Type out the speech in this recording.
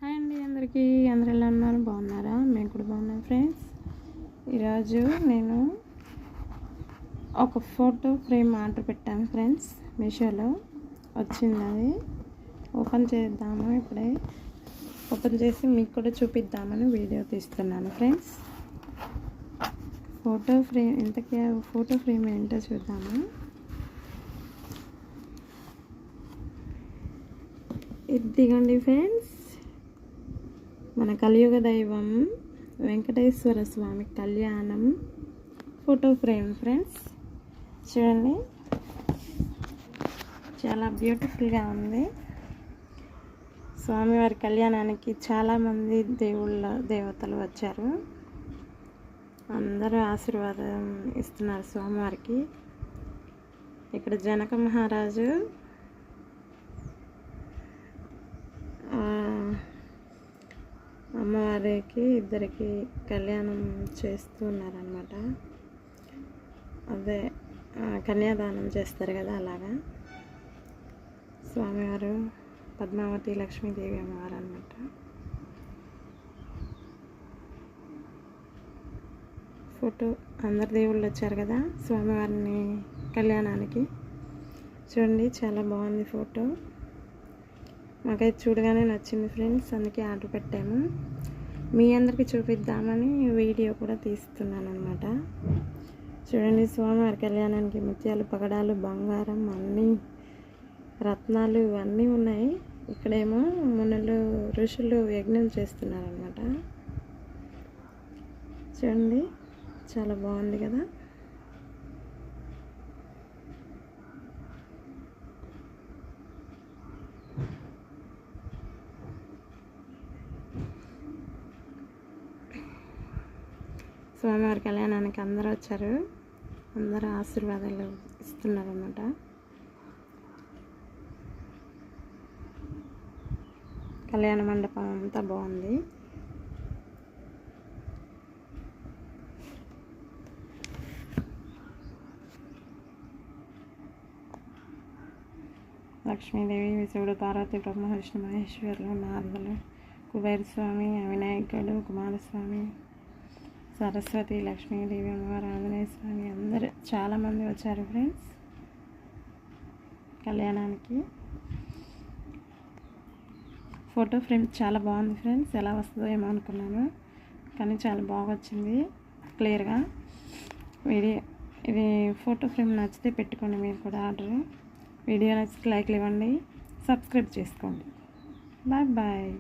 Hi అండి అందరికీ. అందరు ఎలా ఉన్నారు? బాగున్నారా? మేము కూడా బాగున్నాం ఫ్రెండ్స్. ఈరోజు నేను ఒక ఫోటో ఫ్రేమ్ ఆర్డర్ పెట్టాను ఫ్రెండ్స్. మీషోలో వచ్చింది. అది ఓపెన్ చేద్దాము. ఇప్పుడే ఓపెన్ చేసి మీకు కూడా చూపిద్దామని వీడియో తీస్తున్నాను ఫ్రెండ్స్. ఫోటో ఫ్రేమ్ ఇంతకీ ఫోటో ఫ్రేమ్ ఏంటో చూద్దాము. ఇదిగోండి ఫ్రెండ్స్, మన కలియుగ దైవం వెంకటేశ్వర స్వామి కళ్యాణం ఫోటో ఫ్రేమ్ ఫ్రెండ్స్. చూడండి, చాలా బ్యూటిఫుల్గా ఉంది. స్వామివారి కళ్యాణానికి చాలామంది దేవతలు వచ్చారు. అందరూ ఆశీర్వాదం ఇస్తున్నారు స్వామివారికి. ఇక్కడ జనక మహారాజు అమ్మవారికి ఇద్దరికి కళ్యాణం చేస్తున్నారనమాట. అదే కన్యాదానం చేస్తారు కదా, అలాగా స్వామివారు పద్మావతి లక్ష్మీదేవి అమ్మవారు అనమాట. ఫోటో అందరు దేవుళ్ళు వచ్చారు కదా స్వామివారిని కళ్యాణానికి. చూడండి, చాలా బాగుంది ఫోటో. మాకైతే చూడగానే నచ్చింది ఫ్రెండ్స్, అందుకే ఆర్డర్ పెట్టాము. మీ అందరికీ చూపిద్దామని వీడియో కూడా తీస్తున్నాను అనమాట. చూడండి, స్వామివారి కళ్యాణానికి ముత్యాలు, పగడాలు, బంగారం, అన్నీ రత్నాలు ఇవన్నీ ఉన్నాయి. ఇక్కడేమో మునులు ఋషులు యజ్ఞం చేస్తున్నారనమాట. చూడండి, చాలా బాగుంది కదా. స్వామివారి కళ్యాణానికి అందరూ వచ్చారు. అందరూ ఆశీర్వాదాలు ఇస్తున్నారు అన్నమాట. కళ్యాణ మండపం అంతా బాగుంది. లక్ష్మీదేవి, శివుడు, పార్వతి, బ్రహ్మ, విష్ణు, మహేశ్వరులు, నారదులు, కుబేర స్వామి, వినాయకుడు, కుమారస్వామి, సరస్వతి, లక్ష్మీదేవి అమ్మవారు, ఆంజనేయ స్వామి, అందరూ చాలామంది వచ్చారు ఫ్రెండ్స్ కళ్యాణానికి. ఫోటో ఫ్రేమ్ చాలా బాగుంది ఫ్రెండ్స్. ఎలా వస్తుందో ఏమో అనుకున్నాను, కానీ చాలా బాగా వచ్చింది క్లియర్గా. ఇది ఫోటో ఫ్రేమ్ నచ్చితే పెట్టుకోండి మీరు కూడా ఆర్డర్. వీడియో నచ్చితే లైక్లు ఇవ్వండి, సబ్స్క్రైబ్ చేసుకోండి. Bye bye.